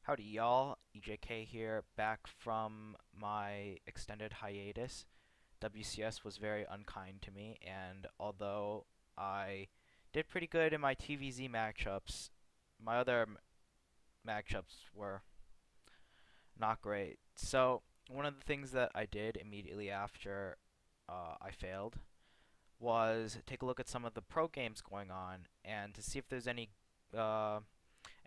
Howdy y'all, EJK here, back from my extended hiatus. WCS was very unkind to me, and although I did pretty good in my TVZ matchups, my other matchups were not great. So, one of the things that I did immediately after I failed was take a look at some of the pro games going on and to see if there's uh,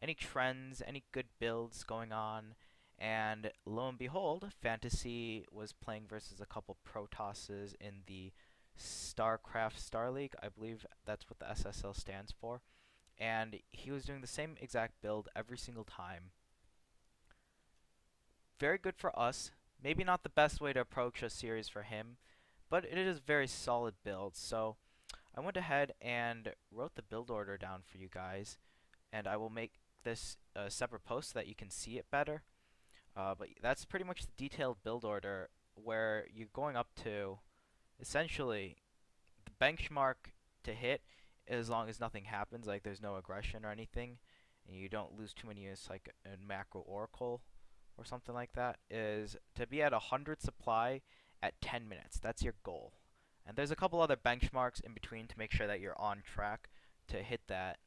any trends, any good builds going on. And lo and behold, Fantasy was playing versus a couple Protosses in the StarCraft Star League. I believe that's what the SSL stands for. And he was doing the same exact build every single time. Very good for us. Maybe not the best way to approach a series for him, but it is a very solid build. So I went ahead and wrote the build order down for you guys, and I will make this a separate post so that you can see it better. But that's pretty much the detailed build order where you're going up to essentially the benchmark to hit as long as nothing happens, like there's no aggression or anything, and you don't lose too many units like a macro oracle or something like that, is to be at 100 supply at 10 minutes. That's your goal. And there's a couple other benchmarks in between to make sure that you're on track to hit that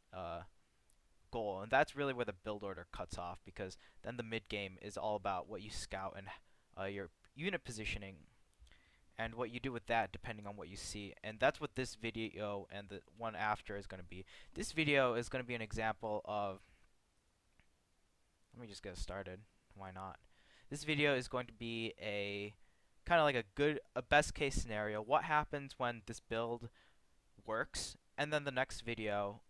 goal, and that's really where the build order cuts off, because then the mid game is all about what you scout and your unit positioning and what you do with that depending on what you see. And that's what this video and the one after is going to be. This video is going to be an example of, let me just get started, why not. This video is going to be a kind of like a best case scenario, what happens when this build works, and then the next video,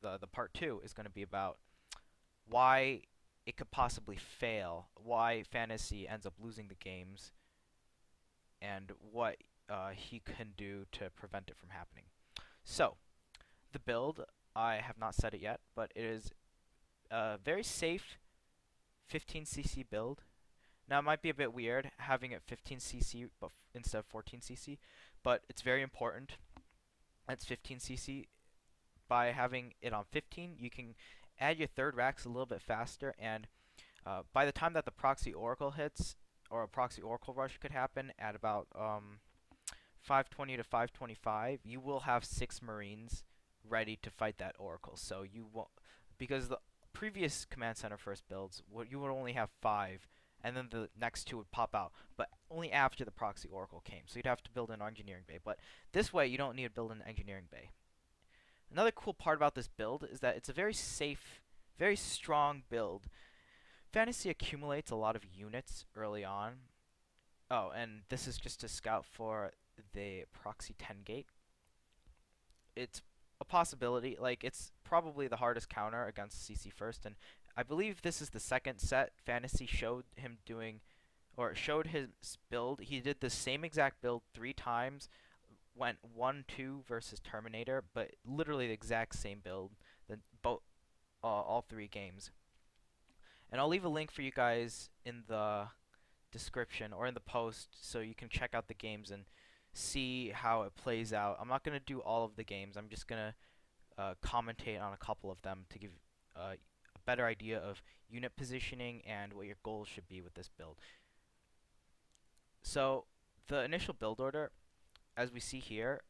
the part 2, is going to be about why it could possibly fail, why Fantasy ends up losing the games, and what he can do to prevent it from happening. So, the build, I have not said it yet, but it is a very safe 15cc build. Now, it might be a bit weird having it 15cc instead of 14cc, but it's very important. It's 15cc. By having it on 15, you can add your third racks a little bit faster, and by the time that the proxy oracle hits, or a proxy oracle rush could happen at about 520 to 525, you will have 6 marines ready to fight that oracle. So you won't, because the previous command center first builds, you would only have 5, and then the next 2 would pop out, but only after the proxy oracle came. So you'd have to build an engineering bay, but this way you don't need to build an engineering bay. Another cool part about this build is that it's a very safe, very strong build. Fantasy accumulates a lot of units early on. Oh, and this is just to scout for the proxy 10 gate. It's a possibility. Like, it's probably the hardest counter against CC first, and I believe this is the second set Fantasy showed him doing, or showed his build. He did the same exact build 3 times, went 1-2 versus Terminator, but literally the exact same build, all 3 games. And I'll leave a link for you guys in the description or in the post so you can check out the games and see how it plays out. I'm not going to do all of the games. I'm just going to commentate on a couple of them to give a better idea of unit positioning and what your goals should be with this build. So the initial build order, as we see here,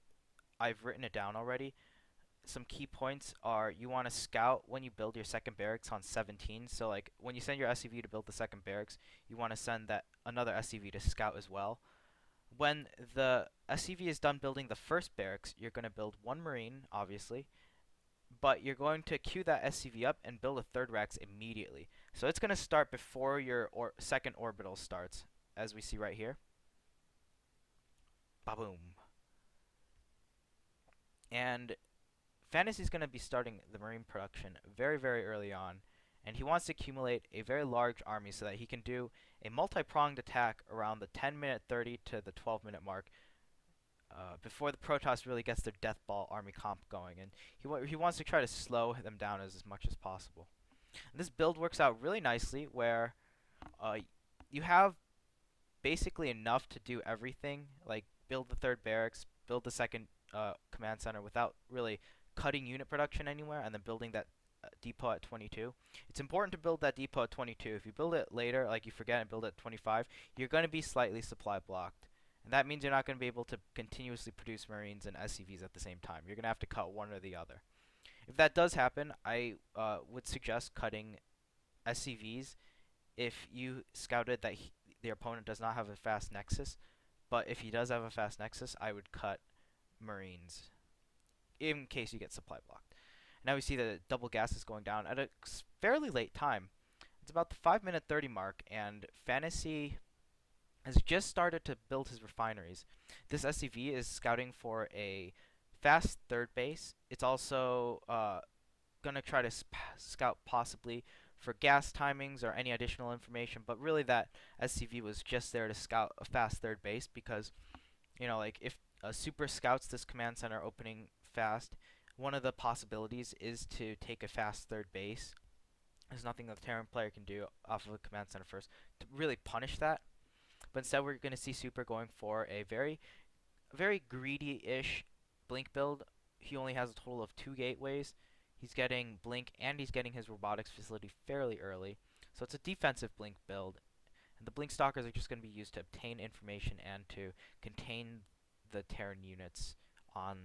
I've written it down already. Some key points are you want to scout when you build your second barracks on 17. So like when you send your SCV to build the second barracks, you want to send that another SCV to scout as well. When the SCV is done building the first barracks, you're going to build 1 marine, obviously, but you're going to queue that SCV up and build a third racks immediately. So it's going to start before your second orbital starts, as we see right here. Ba-boom. And Fantasy's going to be starting the marine production very, very early on, and he wants to accumulate a very large army so that he can do a multi-pronged attack around the 10-minute, 30 to the 12-minute mark before the Protoss really gets their death ball army comp going, and he wants to try to slow them down as much as possible. And this build works out really nicely where you have basically enough to do everything, like build the third barracks, build the second command center without really cutting unit production anywhere, and then building that depot at 22. It's important to build that depot at 22. If you build it later, like you forget and build it at 25, you're going to be slightly supply blocked. And that means you're not going to be able to continuously produce Marines and SCVs at the same time. You're going to have to cut one or the other. If that does happen, I would suggest cutting SCVs if you scouted that the opponent does not have a fast nexus. But if he does have a fast nexus, I would cut Marines in case you get supply blocked. Now we see that double gas is going down at a fairly late time. It's about the 5-minute 30 mark, and Fantasy has just started to build his refineries. This SCV is scouting for a fast third base. It's also going to try to scout possibly for gas timings or any additional information, but really that SCV was just there to scout a fast third base because, you know, like if a super scouts this command center opening fast, one of the possibilities is to take a fast third base. There's nothing that the Terran player can do off of a command center first to really punish that. But instead we're going to see Super going for a very greedy-ish blink build. He only has a total of 2 gateways. He's getting blink and he's getting his robotics facility fairly early. So it's a defensive blink build. And the blink stalkers are just going to be used to obtain information and to contain the Terran units on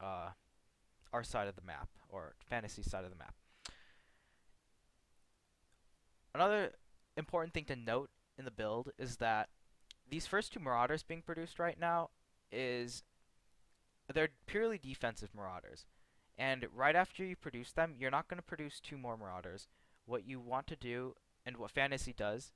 our side of the map, or Fantasy side of the map. Another important thing to note in the build is that these first 2 Marauders being produced right now they're purely defensive Marauders. And right after you produce them, you're not going to produce 2 more Marauders. What you want to do, and what Fantasy does,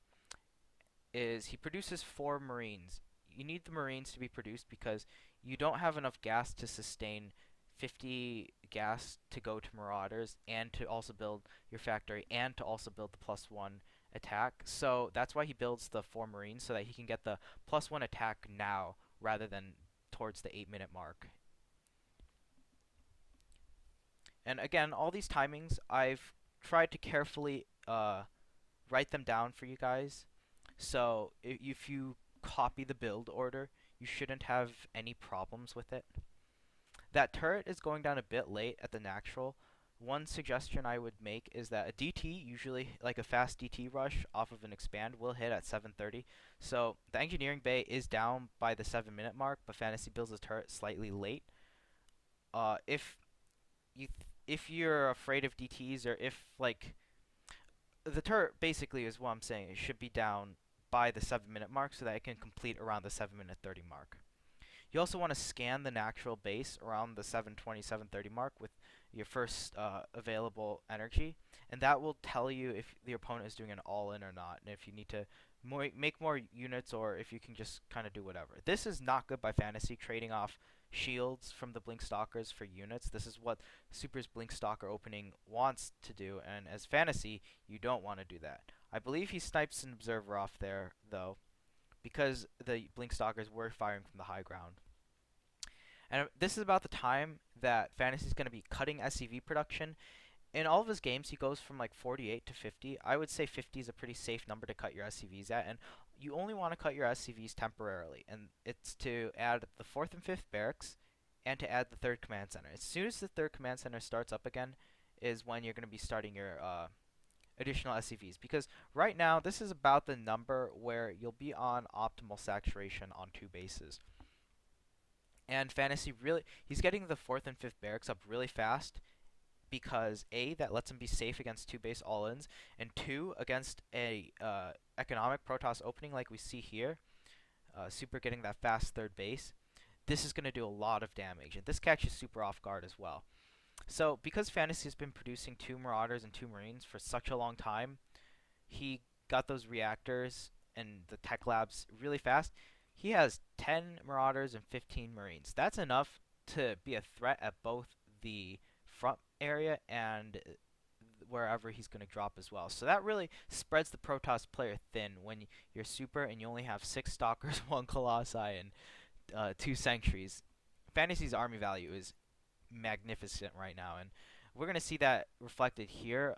is he produces 4 Marines. You need the Marines to be produced because you don't have enough gas to sustain 50 gas to go to Marauders and to also build your factory and to also build the +1 attack. So that's why he builds the 4 Marines, so that he can get the +1 attack now rather than towards the 8-minute mark. And again, all these timings, I've tried to carefully write them down for you guys. So if you copy the build order, you shouldn't have any problems with it. That turret is going down a bit late at the natural. One suggestion I would make is that a DT, usually like a fast DT rush off of an expand, will hit at 7:30. So the engineering bay is down by the 7-minute mark, but Fantasy builds the turret slightly late. If you're afraid of DTs, or if like the turret basically is what I'm saying, it should be down by the 7-minute mark so that it can complete around the 7-minute 30 mark. You also want to scan the natural base around the 7:20, 7:30 mark with your first available energy, and that will tell you if the opponent is doing an all-in or not, and if you need to make more units or if you can just kind of do whatever. This is not good by Fantasy, trading off shields from the Blink Stalkers for units. This is what Super's Blink Stalker opening wants to do, and as Fantasy, you don't want to do that. I believe he snipes an Observer off there, though, because the Blink Stalkers were firing from the high ground. And this is about the time that Fantasy is going to be cutting SCV production. In all of his games, he goes from like 48 to 50. I would say 50 is a pretty safe number to cut your SCVs at, and you only want to cut your SCVs temporarily, and it's to add the 4th and 5th barracks and to add the 3rd command center. As soon as the 3rd command center starts up again is when you're going to be starting your additional SCVs, because right now this is about the number where you'll be on optimal saturation on 2 bases. And Fantasy he's getting the 4th and 5th barracks up really fast because A, that lets him be safe against 2 base all-ins, and 2, against a economic Protoss opening like we see here, Super getting that fast 3rd base. This is going to do a lot of damage, and this catches Super off guard as well. So because Fantasy has been producing 2 Marauders and 2 Marines for such a long time, he got those reactors and the tech labs really fast. He has 10 Marauders and 15 Marines. That's enough to be a threat at both the front area and wherever he's going to drop as well. So that really spreads the Protoss player thin when you're Super and you only have 6 Stalkers, 1 Colossi, and 2 Sentries. Fantasy's army value is magnificent right now, and we're going to see that reflected here.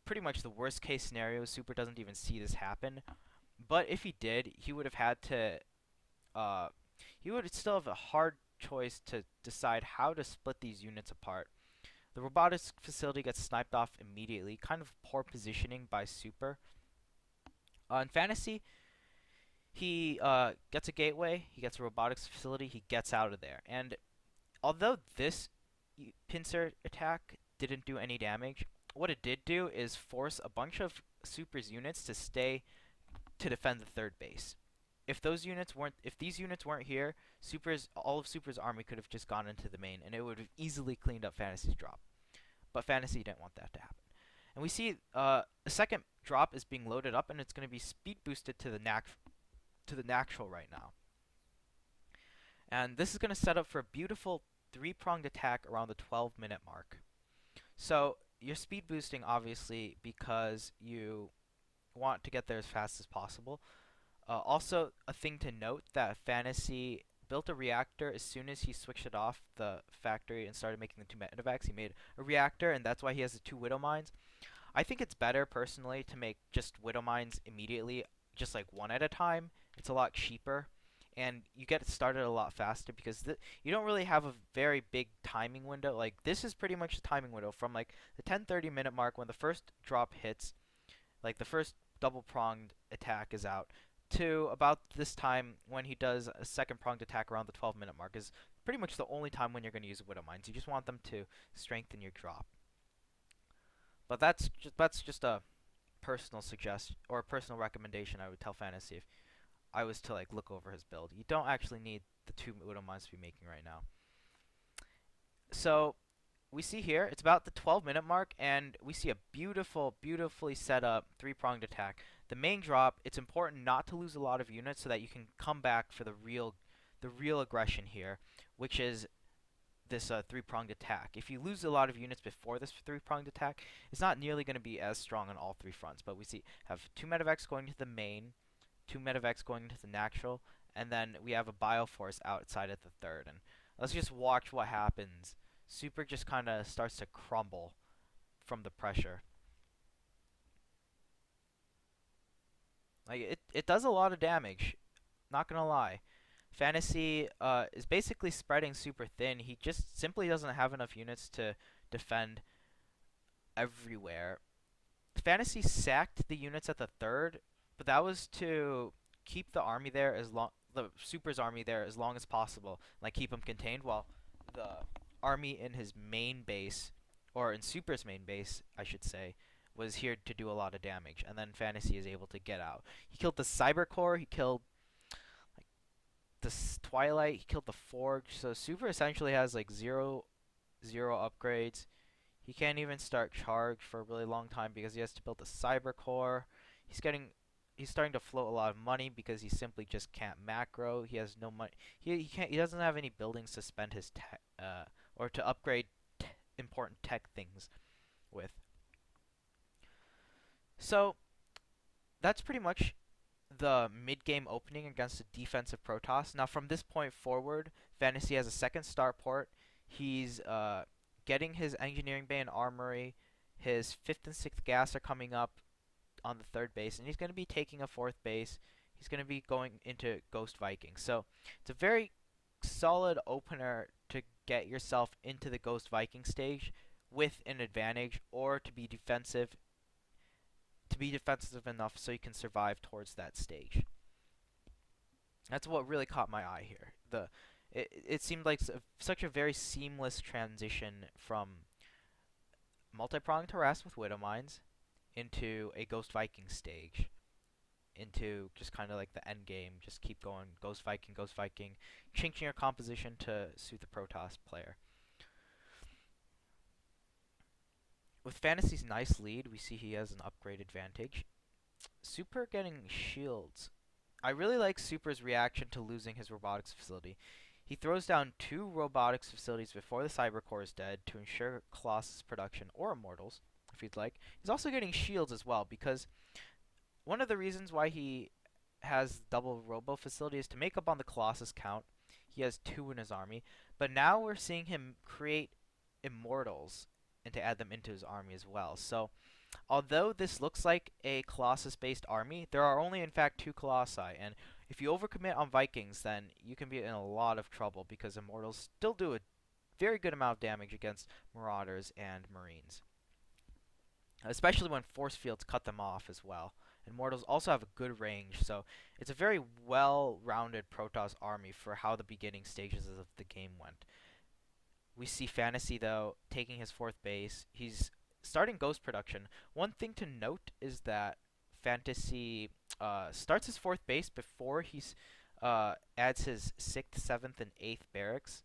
Pretty much the worst case scenario, Super doesn't even see this happen. But if he did, he would have had to, he would still have a hard choice to decide how to split these units apart. The robotics facility gets sniped off immediately. Kind of poor positioning by Super. In Fantasy, he gets a gateway, he gets a robotics facility, he gets out of there. And although this pincer attack didn't do any damage, what it did do is force a bunch of Super's units to stay to defend the third base. If these units weren't here, all of Super's army could have just gone into the main, and it would have easily cleaned up Fantasy's drop. But Fantasy didn't want that to happen. And we see a second drop is being loaded up, and it's going to be speed boosted to the natural right now. And this is going to set up for a beautiful 3-pronged attack around the 12-minute mark. So you're speed boosting, obviously, because you want to get there as fast as possible. Also, a thing to note that Fantasy built a reactor as soon as he switched it off the factory and started making the 2 medevacs. He made a reactor, and that's why he has the 2 widow mines. I think it's better, personally, to make just widow mines immediately, just like 1 at a time. It's a lot cheaper, and you get started a lot faster because you don't really have a very big timing window. Like, this is pretty much the timing window from like the 10-30 minute mark when the first drop hits, like the first double-pronged attack is out, to about this time when he does a second pronged attack around the 12-minute mark is pretty much the only time when you're going to use widow mines. You just want them to strengthen your drop. But that's just a personal suggestion or a personal recommendation I would tell Fantasy if I was to like look over his build. You don't actually need the 2 widow mines to be making right now. So we see here it's about the 12-minute mark, and we see a beautifully set up 3-pronged attack. The main drop, it's important not to lose a lot of units so that you can come back for the real aggression here, which is this 3-pronged attack. If you lose a lot of units before this 3-pronged attack, it's not nearly going to be as strong on all 3 fronts. But we have 2 medevacs going to the main, 2 medevacs going into the natural, and then we have a bioforce outside at the third. And let's just watch what happens. Super just kind of starts to crumble from the pressure. Like it does a lot of damage, not gonna lie. Fantasy is basically spreading super thin. He just simply doesn't have enough units to defend everywhere. Fantasy sacked the units at the third, but that was to keep the army there the Super's army there as long as possible, like keep him contained while the army in his main base, or in Super's main base, I should say, was here to do a lot of damage, and then Fantasy is able to get out. He killed the Cyber Core, he killed like the Twilight, he killed the Forge, so Super essentially has like zero upgrades. He can't even start Charge for a really long time because he has to build the Cyber Core. He's starting to float a lot of money because he simply just can't macro. He has no money. He doesn't have any buildings to spend his tech or to upgrade important tech things with. So that's pretty much the mid-game opening against the defensive Protoss. Now from this point forward, Fantasy has a second starport. He's getting his engineering bay and armory. His 5th and 6th gas are coming up on the 3rd base, and he's going to be taking a 4th base. He's going to be going into Ghost Viking. So it's a very solid opener to get yourself into the Ghost Viking stage with an advantage, or to be defensive enough so you can survive towards that stage. That's what really caught my eye here. It seemed like such a very seamless transition from multi-pronged harass with Widow Mines into a Ghost Viking stage, into just kind of like the end game. Just keep going, Ghost Viking, changing your composition to suit the Protoss player. With Fantasy's nice lead, we see he has an upgrade advantage. Super getting shields. I really like Super's reaction to losing his robotics facility. He throws down 2 robotics facilities before the Cyber Core is dead to ensure Colossus production, or Immortals, if you'd like. He's also getting shields as well, because one of the reasons why he has double robo facility is to make up on the Colossus count. He has 2 in his army, but now we're seeing him create Immortals and to add them into his army as well. So although this looks like a Colossus-based army, there are only in fact 2 Colossi, and if you overcommit on Vikings, then you can be in a lot of trouble because Immortals still do a very good amount of damage against Marauders and Marines, especially when force fields cut them off as well. And Mortals also have a good range, so it's a very well-rounded Protoss army for how the beginning stages of the game went. We see Fantasy, though, taking his 4th base. He's starting Ghost production. One thing to note is that Fantasy starts his 4th base before he adds his 6th, 7th, and 8th barracks.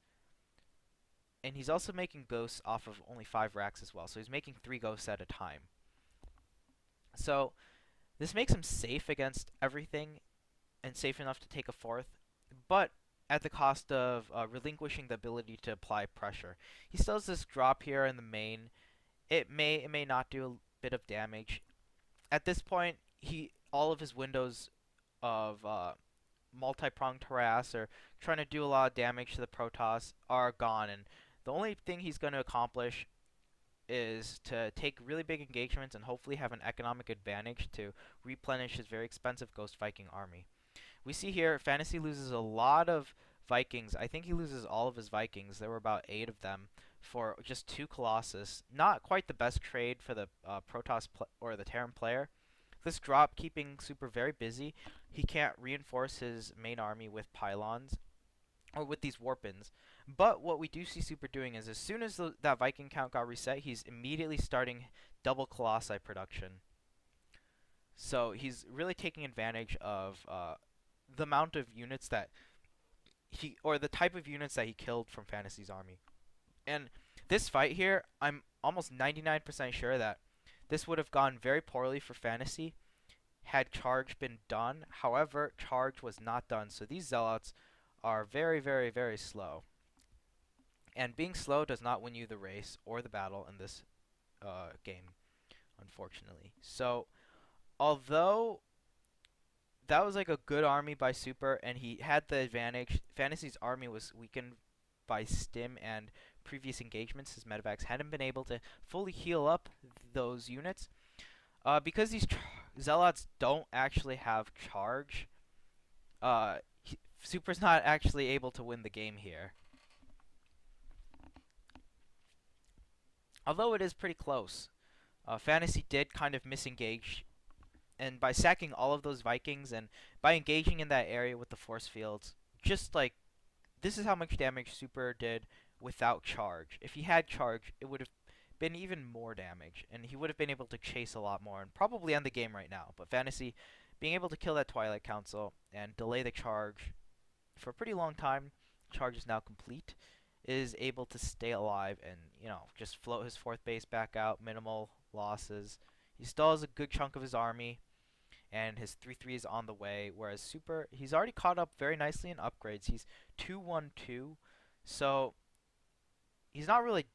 And he's also making ghosts off of only 5 racks as well, so he's making 3 ghosts at a time. So this makes him safe against everything and safe enough to take a 4th, but at the cost of relinquishing the ability to apply pressure. He still has this drop here in the main. It may not do a bit of damage. At this point, all of his windows of multi-pronged harass or trying to do a lot of damage to the Protoss are gone, and the only thing he's going to accomplish is to take really big engagements and hopefully have an economic advantage to replenish his very expensive Ghost Viking army. We see here Fantasy loses a lot of Vikings. I think he loses all of his Vikings. There were about 8 of them for just 2 Colossus. Not quite the best trade for the Protoss or the Terran player. This drop keeping Super very busy. He can't reinforce his main army with pylons or with these warpins. But what we do see Super doing is as soon as that Viking count got reset, he's immediately starting double Colossi production. So he's really taking advantage of the amount of units that or the type of units that he killed from Fantasy's army. And this fight here, I'm almost 99% sure that this would have gone very poorly for Fantasy had Charge been done. However, Charge was not done, so these Zealots are very, very, very slow. And being slow does not win you the race or the battle in this game, unfortunately. So, although that was like a good army by Super, and he had the advantage, Fantasy's army was weakened by Stim and previous engagements. His medevacs hadn't been able to fully heal up those units. Because these Zealots don't actually have charge, Super's not actually able to win the game here. Although it is pretty close. Fantasy did kind of misengage, and by sacking all of those Vikings and by engaging in that area with the force fields, just like this is how much damage Super did without charge. If he had charge, it would have been even more damage, and he would have been able to chase a lot more and probably end the game right now. But Fantasy, being able to kill that Twilight Council and delay the charge for a pretty long time, charge is now complete, is able to stay alive and, you know, just float his 4th base back out, minimal losses. He still has a good chunk of his army, and his 3-3 is on the way, whereas Super, he's already caught up very nicely in upgrades. He's 2-1-2, so he's not really,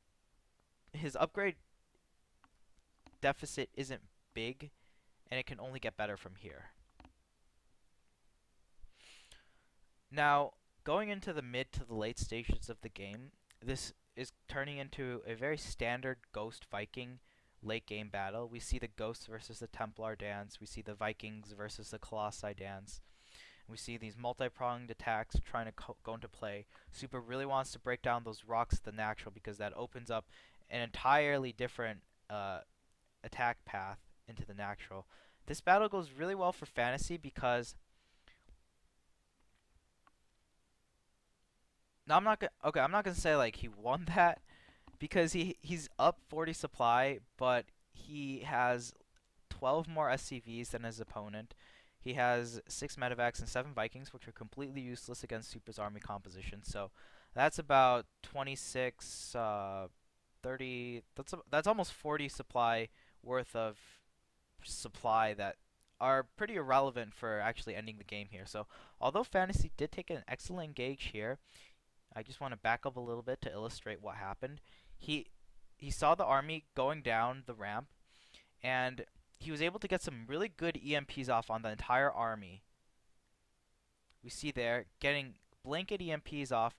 his upgrade deficit isn't big, and it can only get better from here. Now, going into the mid to the late stages of the game, this is turning into a very standard Ghost Viking late game battle. We see the Ghosts versus the Templar dance. We see the Vikings versus the Colossi dance. We see these multi-pronged attacks trying to go into play. Super really wants to break down those rocks at the natural because that opens up an entirely different attack path into the natural. This battle goes really well for Fantasy because now I'm not gonna say like he won that because he's up 40 supply, but he has 12 more SCVs than his opponent. He has 6 medevacs and 7 Vikings, which are completely useless against Super's army composition. So that's about 26, 30. That's almost 40 supply worth of supply that are pretty irrelevant for actually ending the game here. So although Fantasy did take an excellent engage here, I just want to back up a little bit to illustrate what happened. He saw the army going down the ramp, and he was able to get some really good EMPs off on the entire army. We see there, getting blanket EMPs off.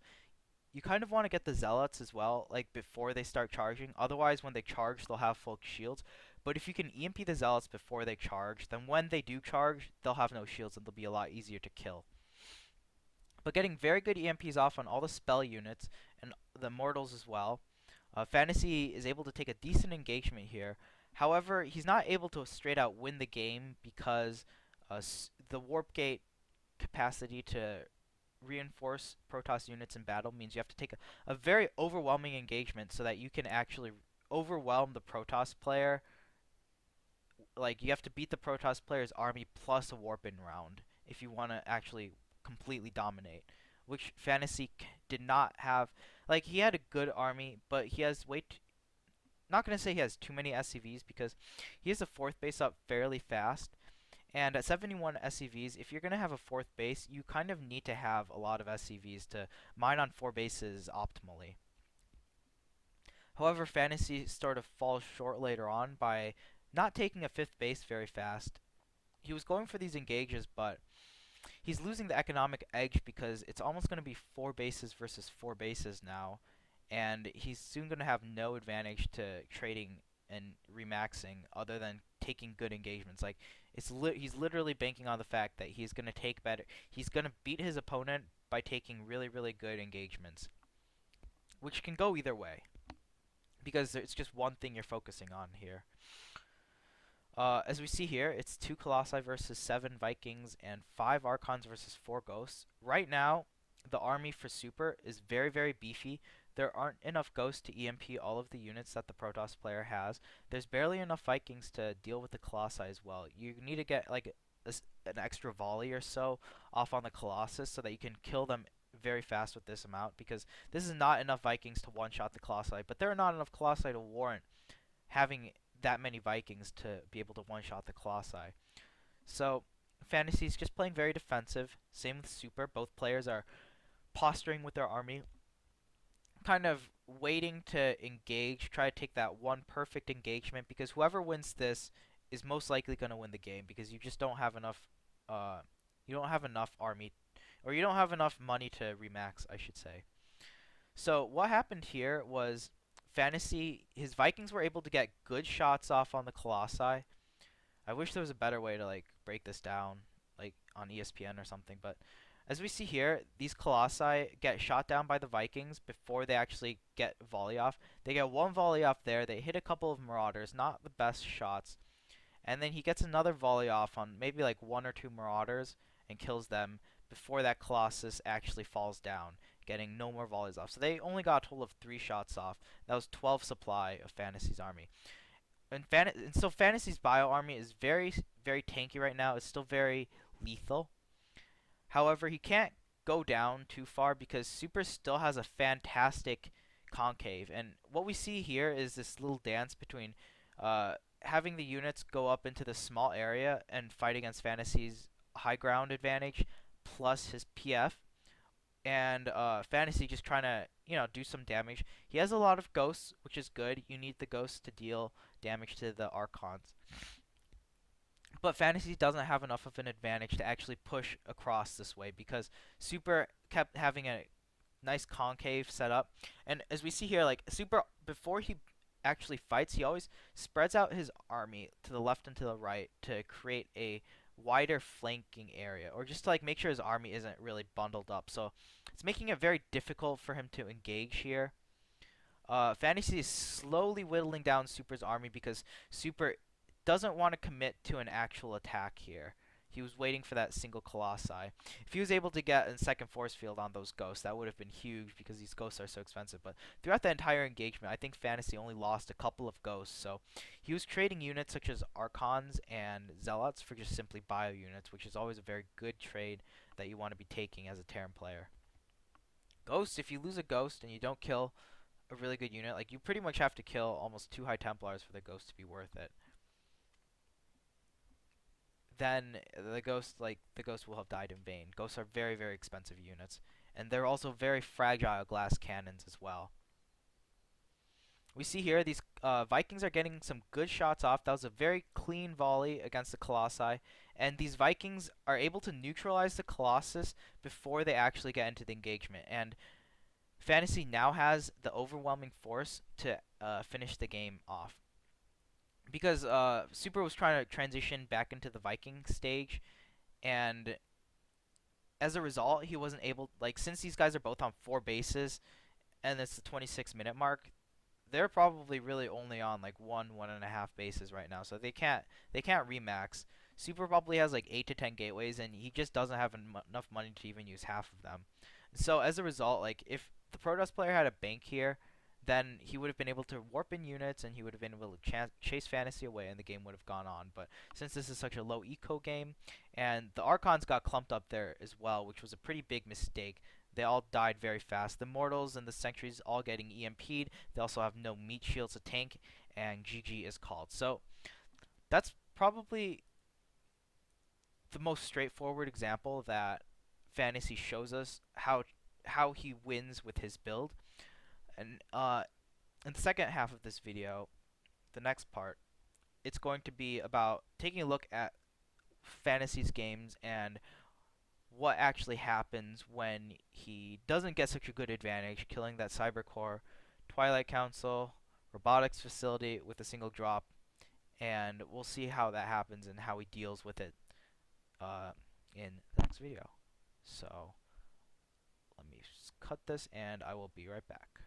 You kind of want to get the Zealots as well, like before they start charging. Otherwise, when they charge, they'll have full shields. But if you can EMP the Zealots before they charge, then when they do charge, they'll have no shields and they'll be a lot easier to kill. but getting very good EMPs off on all the spell units and the mortals as well. Fantasy is able to take a decent engagement here. However, he's not able to straight out win the game because the warp gate capacity to reinforce Protoss units in battle means you have to take a very overwhelming engagement so that you can actually overwhelm the Protoss player. Like, you have to beat the Protoss player's army plus a warp-in round if you want to actually completely dominate, which Fantasy did not have. Like, he had a good army, but he has not going to say he has too many SCVs because he has a fourth base up fairly fast. And at 71 SCVs, if you're going to have a fourth base, you kind of need to have a lot of SCVs to mine on 4 bases optimally. However, Fantasy sort of falls short later on by not taking a fifth base very fast. He was going for these engages, but he's losing the economic edge because it's almost going to be 4 bases versus 4 bases now, and he's soon going to have no advantage to trading and remaxing other than taking good engagements. Like, he's literally banking on the fact that he's going to take better. He's going to beat his opponent by taking really, really good engagements, which can go either way because it's just one thing you're focusing on here. As we see here, it's 2 Colossi versus 7 Vikings and 5 Archons versus 4 Ghosts. Right now, the army for Super is very, very beefy. There aren't enough Ghosts to EMP all of the units that the Protoss player has. There's barely enough Vikings to deal with the Colossi as well. You need to get like an extra volley or so off on the Colossus so that you can kill them very fast with this amount, because this is not enough Vikings to one-shot the Colossi, but there are not enough Colossi to warrant having that many Vikings to be able to one-shot the Colossi. So Fantasy's just playing very defensive. Same with Super. Both players are posturing with their army, kind of waiting to engage, try to take that one perfect engagement, because whoever wins this is most likely going to win the game, because you just don't have enough you don't have enough army, or you don't have enough money to remax, I should say. So what happened here was Fantasy, his Vikings were able to get good shots off on the Colossi. I wish there was a better way to like break this down, like on ESPN or something, but as we see here, these Colossi get shot down by the Vikings before they actually get volley off. They get one volley off there, they hit a couple of Marauders, not the best shots, and then he gets another volley off on maybe like 1 or 2 Marauders and kills them before that Colossus actually falls down, getting no more volleys off. So they only got a total of 3 shots off. That was 12 supply of Fantasy's army. And so Fantasy's bio army is very, very tanky right now. It's still very lethal. However, he can't go down too far because Super still has a fantastic concave. And what we see here is this little dance between having the units go up into the small area and fight against Fantasy's high ground advantage plus his PF, and Fantasy just trying to, do some damage. He has a lot of ghosts, which is good. You need the ghosts to deal damage to the Archons. But Fantasy doesn't have enough of an advantage to actually push across this way because Super kept having a nice concave set up. And as we see here, like Super, before he actually fights, he always spreads out his army to the left and to the right to create a wider flanking area, or just to like make sure his army isn't really bundled up. So it's making it very difficult for him to engage here. Fantasy is slowly whittling down Super's army because Super doesn't want to commit to an actual attack here. He was waiting for that single Colossi. If he was able to get a second force field on those ghosts, that would have been huge because these ghosts are so expensive. But throughout the entire engagement, I think Fantasy only lost a couple of ghosts. So he was trading units such as Archons and Zealots for just simply bio units, which is always a very good trade that you want to be taking as a Terran player. Ghosts, if you lose a ghost and you don't kill a really good unit, like you pretty much have to kill almost 2 High Templars for the ghost to be worth it. Then the ghost will have died in vain. Ghosts are very, very expensive units, and they're also very fragile glass cannons as well. We see here these Vikings are getting some good shots off. That was a very clean volley against the Colossi, and these Vikings are able to neutralize the Colossus before they actually get into the engagement. And Fantasy now has the overwhelming force to finish the game off, because Super was trying to transition back into the Viking stage, and as a result, he wasn't able, like, since these guys are both on 4 bases and it's the 26-minute mark, they're probably really only on like 1.5 bases right now, so they can't remax. Super probably has like 8 to 10 gateways, and he just doesn't have enough money to even use half of them. So as a result, like if the Protoss player had a bank here, then he would have been able to warp in units, and he would have been able to chase Fantasy away, and the game would have gone on. But since this is such a low eco game, and the Archons got clumped up there as well, which was a pretty big mistake. They all died very fast. The Mortals and the Sentries all getting EMP'd. They also have no meat shields to tank, and GG is called. So that's probably the most straightforward example that Fantasy shows us how he wins with his build. And in the second half of this video, the next part, it's going to be about taking a look at Fantasy's games and what actually happens when he doesn't get such a good advantage, killing that Cyber Core, Twilight Council, Robotics Facility with a single drop, and we'll see how that happens and how he deals with it in the next video. So let me cut this, and I will be right back.